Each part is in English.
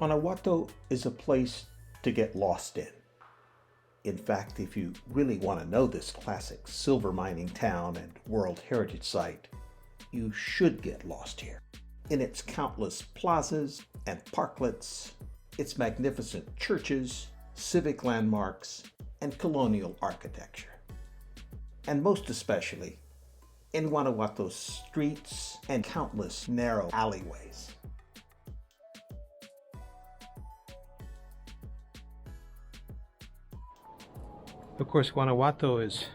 Guanajuato is a place to get lost in. In fact, if you really want to know this classic silver mining town and World Heritage Site, you should get lost here. In its countless plazas and parklets, its magnificent churches, civic landmarks, and colonial architecture. And most especially, in Guanajuato's streets and countless narrow alleyways. Of course, Guanajuato is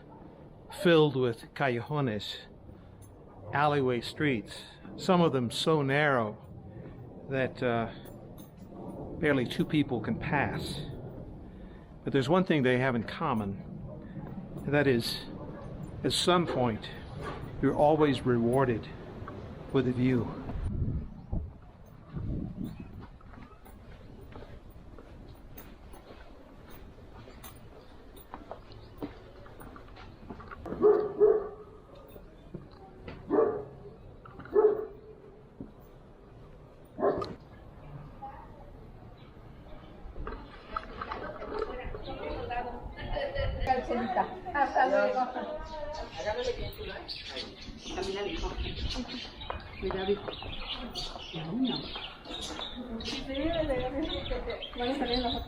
filled with callejones, alleyway streets, some of them so narrow that barely two people can pass. But there's one thing they have in common, and that is, at some point, you're always rewarded with a view.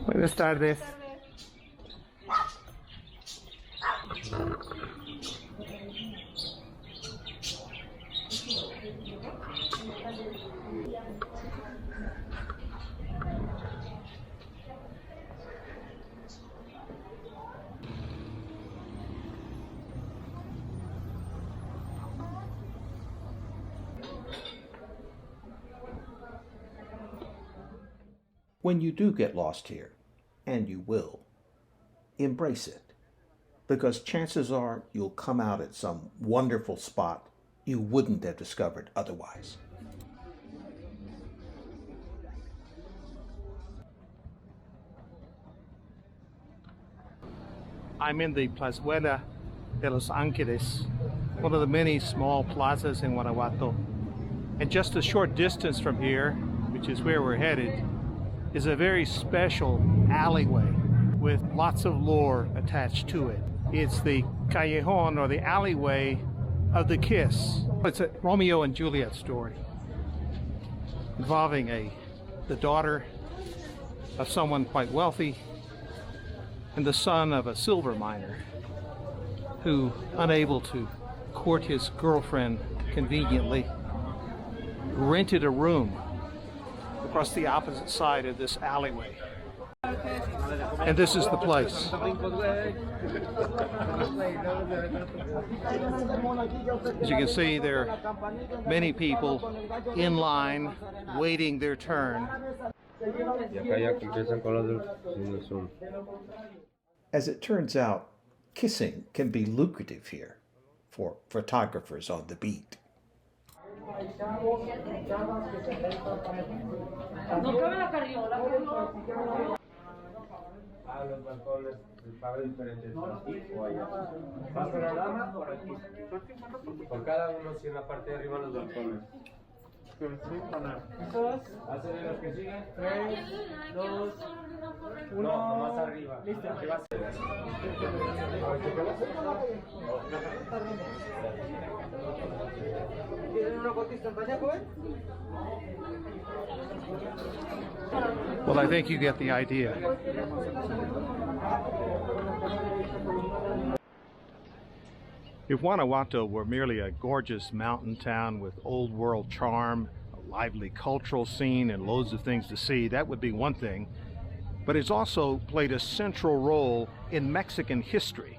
Buenas tardes. When you do get lost here, and you will, embrace it, because chances are you'll come out at some wonderful spot you wouldn't have discovered otherwise. I'm in the Plazuela de los Ángeles, one of the many small plazas in Guanajuato. And just a short distance from here, which is where we're headed, is a very special alleyway with lots of lore attached to it. It's the callejon, or the alleyway of the kiss. It's a Romeo and Juliet story involving the daughter of someone quite wealthy and the son of a silver miner who, unable to court his girlfriend conveniently, rented a room across the opposite side of this alleyway. And this is the place. As you can see, there are many people in line waiting their turn. As it turns out, kissing can be lucrative here for photographers on the beat. Los balcones, el pago diferente, aquí o allá. Más panorama por aquí. Por cada uno, si en la parte de arriba los balcones. Hacen los que siguen. 3, 2, 1. No, más arriba. Listo. ¿Tienen una foto instantánea, joven? Well, I think you get the idea. If Guanajuato were merely a gorgeous mountain town with old world charm, a lively cultural scene, and loads of things to see, that would be one thing. But it's also played a central role in Mexican history.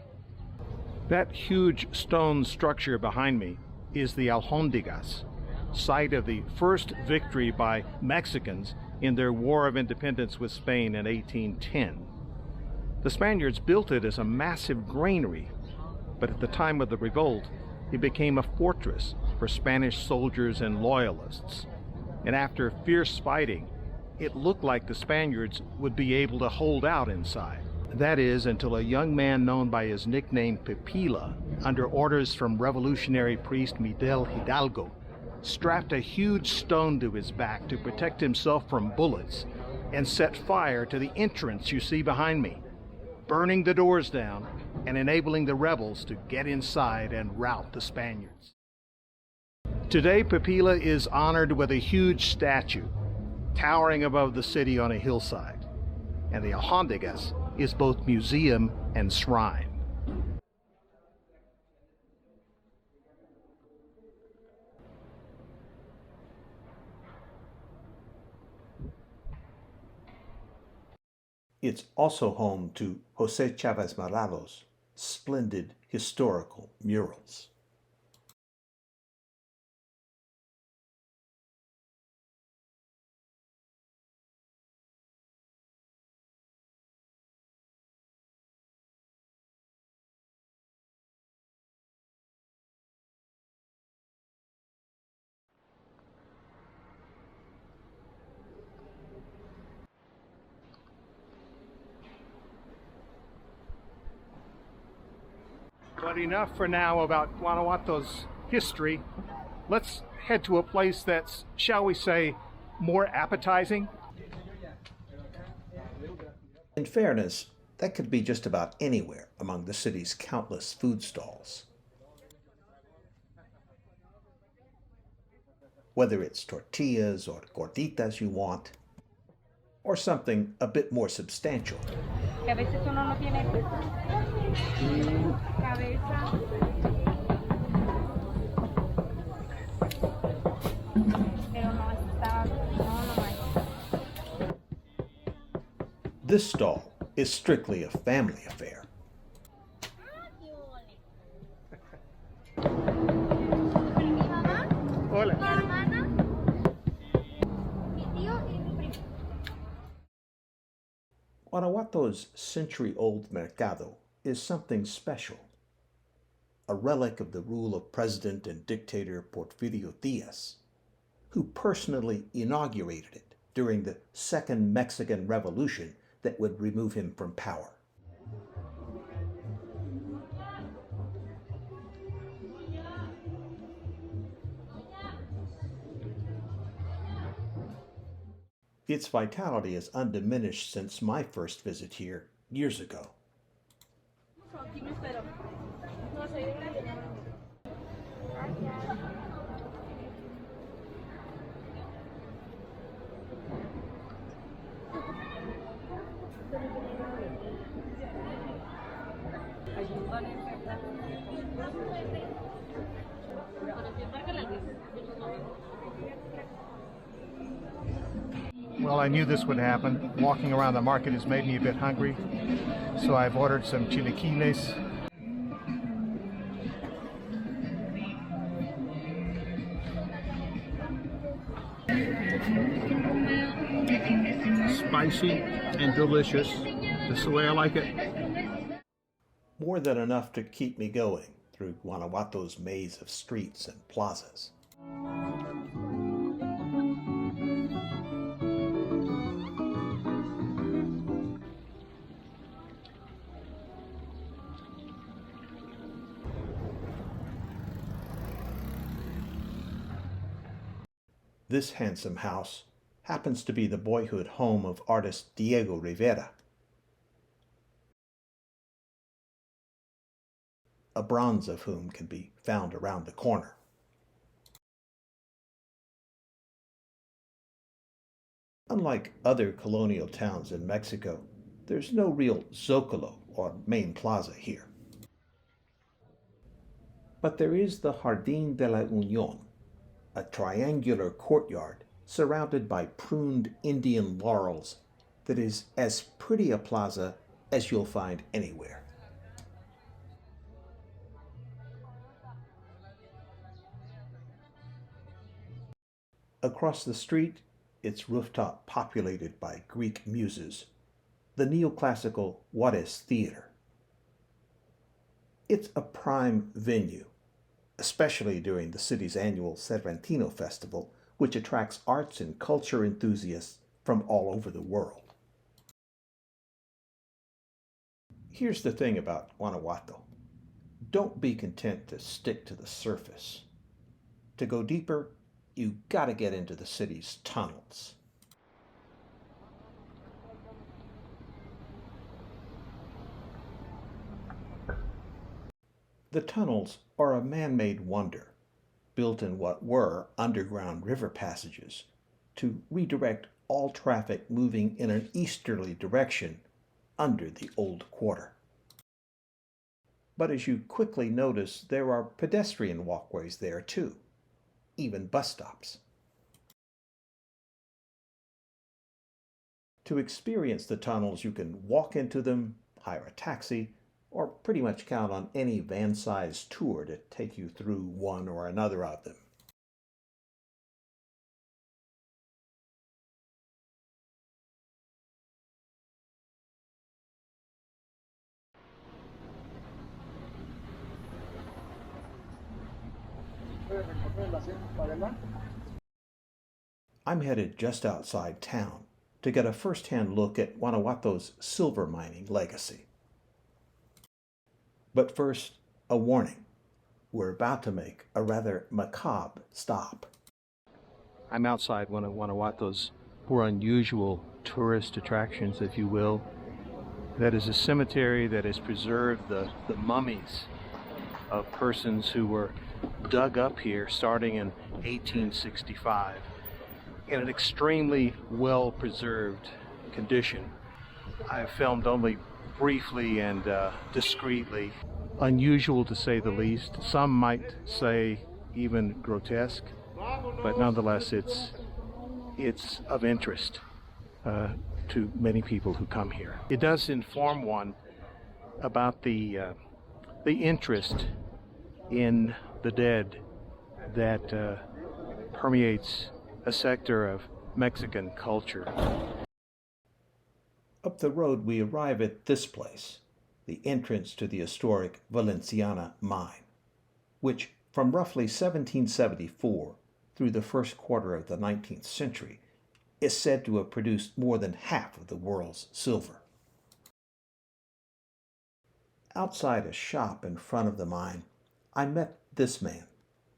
That huge stone structure behind me is the Alhóndigas, site of the first victory by Mexicans in their War of Independence with Spain in 1810. The Spaniards built it as a massive granary, but at the time of the revolt, it became a fortress for Spanish soldiers and loyalists. And after fierce fighting, it looked like the Spaniards would be able to hold out inside. That is, until a young man known by his nickname Pepila, under orders from revolutionary priest Miguel Hidalgo, strapped a huge stone to his back to protect himself from bullets, and set fire to the entrance you see behind me, burning the doors down and enabling the rebels to get inside and rout the Spaniards. Today, Pipila is honored with a huge statue towering above the city on a hillside, and the Alhóndigas is both museum and shrine. It's also home to José Chávez Morado's splendid historical murals. But enough for now about Guanajuato's history. Let's head to a place that's, shall we say, more appetizing. In fairness, that could be just about anywhere among the city's countless food stalls. Whether it's tortillas or gorditas you want, or something a bit more substantial. This stall is strictly a family affair. Guanajuato's century-old mercado is something special, a relic of the rule of President and dictator Porfirio Diaz, who personally inaugurated it during the Second Mexican Revolution that would remove him from power. Its vitality is undiminished since my first visit here years ago. Well, I knew this would happen. Walking around the market has made me a bit hungry, so I've ordered some chilaquiles. Spicy and delicious, just the way I like it. More than enough to keep me going through Guanajuato's maze of streets and plazas. This handsome house happens to be the boyhood home of artist Diego Rivera. A bronze of whom can be found around the corner. Unlike other colonial towns in Mexico, there's no real zócalo or main plaza here. But there is the Jardín de la Unión, a triangular courtyard surrounded by pruned Indian laurels that is as pretty a plaza as you'll find anywhere. Across the street, its rooftop populated by Greek muses, the neoclassical Juárez Theater. It's a prime venue, especially during the city's annual Cervantino Festival, which attracts arts and culture enthusiasts from all over the world. Here's the thing about Guanajuato. Don't be content to stick to the surface. To go deeper, you gotta get into the city's tunnels. The tunnels are a man-made wonder, built in what were underground river passages to redirect all traffic moving in an easterly direction under the old quarter. But as you quickly notice, there are pedestrian walkways there too, even bus stops. To experience the tunnels, you can walk into them, hire a taxi, or pretty much count on any van-sized tour to take you through one or another of them. I'm headed just outside town to get a first-hand look at Guanajuato's silver mining legacy. But first, a warning. We're about to make a rather macabre stop. I'm outside one of Guanajuato's more unusual tourist attractions, if you will. That is a cemetery that has preserved the mummies of persons who were dug up here starting in 1865 in an extremely well-preserved condition. I have filmed only briefly and discreetly. Unusual to say the least. Some might say even grotesque, but nonetheless it's of interest to many people who come here. It does inform one about the interest in the dead that permeates a sector of Mexican culture. Up the road we arrive at this place, the entrance to the historic Valenciana mine, which from roughly 1774 through the first quarter of the 19th century is said to have produced more than half of the world's silver. Outside a shop in front of the mine, I met this man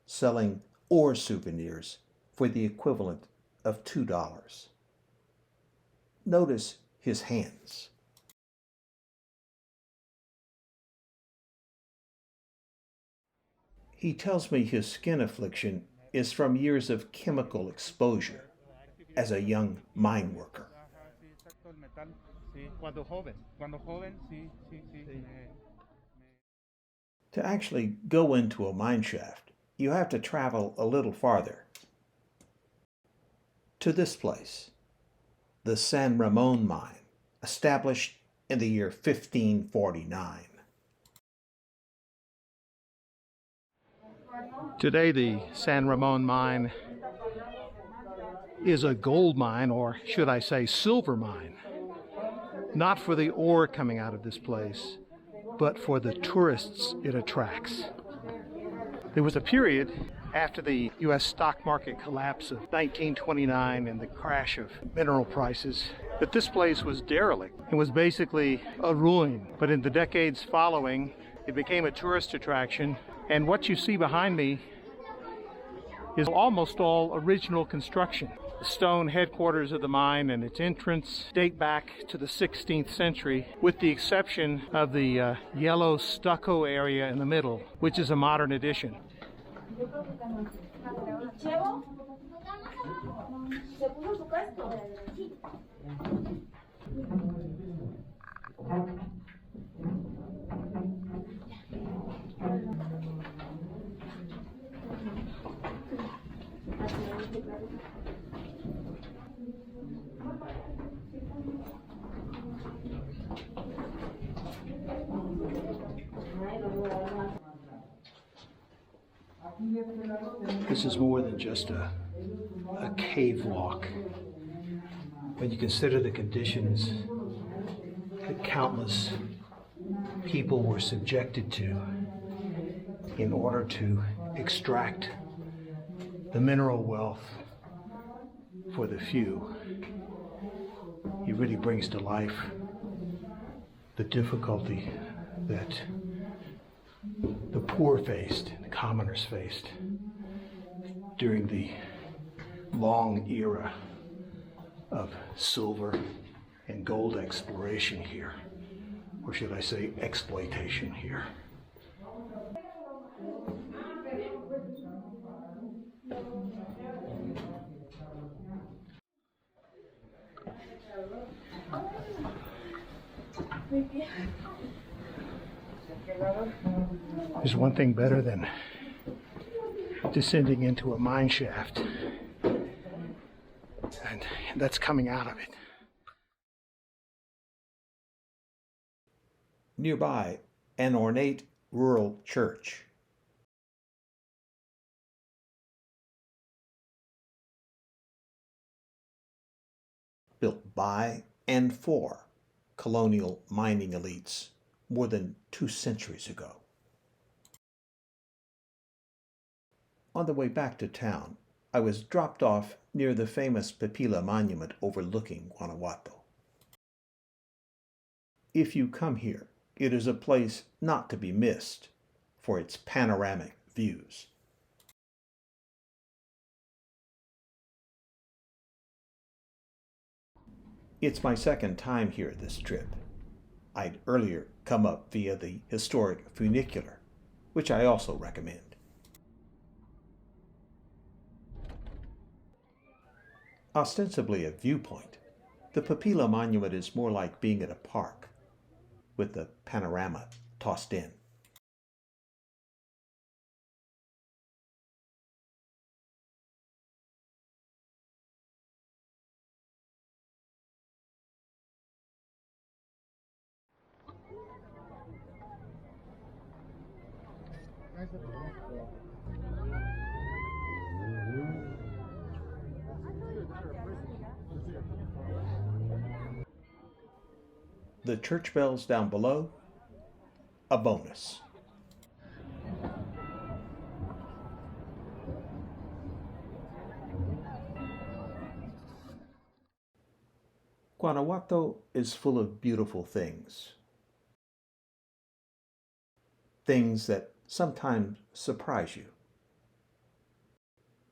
selling ore souvenirs for the equivalent of $2. Notice his hands. He tells me his skin affliction is from years of chemical exposure as a young mine worker. To actually go into a mine shaft, you have to travel a little farther. To this place, the San Ramon mine, established in the year 1549. Today the San Ramon mine is a gold mine, or should I say silver mine. Not for the ore coming out of this place, but for the tourists it attracts. There was a period after the U.S. stock market collapse of 1929 and the crash of mineral prices that this place was derelict. It was basically a ruin. But in the decades following, it became a tourist attraction. And what you see behind me is almost all original construction. The stone headquarters of the mine and its entrance date back to the 16th century, with the exception of the yellow stucco area in the middle, which is a modern addition. This is more than just a cave walk. When you consider the conditions that countless people were subjected to in order to extract the mineral wealth for the few, it really brings to life the difficulty that the poor faced, the commoners faced during the long era of silver and gold exploration here, or should I say exploitation here. There's one thing better than descending into a mine shaft, and that's coming out of it. Nearby, an ornate rural church. Built by and for colonial mining elites more than 2 centuries ago. On the way back to town, I was dropped off near the famous Pipila monument overlooking Guanajuato. If you come here, it is a place not to be missed for its panoramic views. It's my second time here this trip. I'd earlier come up via the historic funicular, which I also recommend. Ostensibly a viewpoint, the Pipila Monument is more like being at a park, with the panorama tossed in. The church bells down below, a bonus. Guanajuato is full of beautiful things. Things that sometimes surprise you.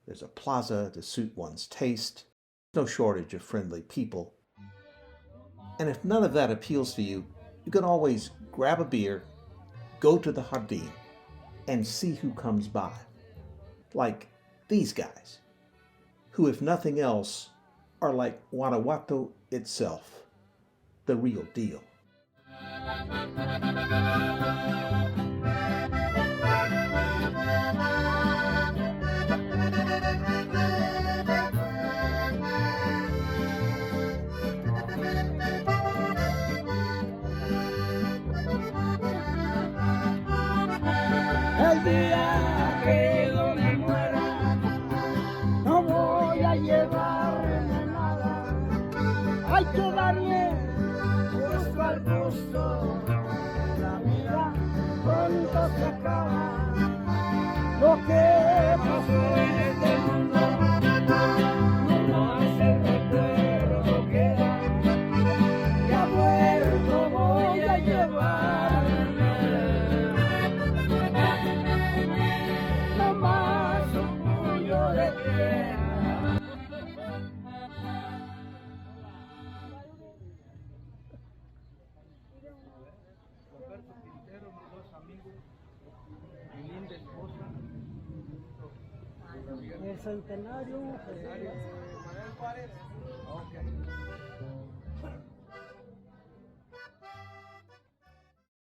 There's a plaza to suit one's taste, no shortage of friendly people. And if none of that appeals to you, you can always grab a beer, go to the jardín, and see who comes by. Like these guys, who if nothing else, are like Guanajuato itself, the real deal. El día que yo me muera, no voy a llevarme nada. Hay que darle gusto al gusto. La vida pronto se acaba. Lo que pasó en este mundo no más el recuerdo queda. Ya muerto voy a llevarme. El centenario. Manuel Juárez. Ok.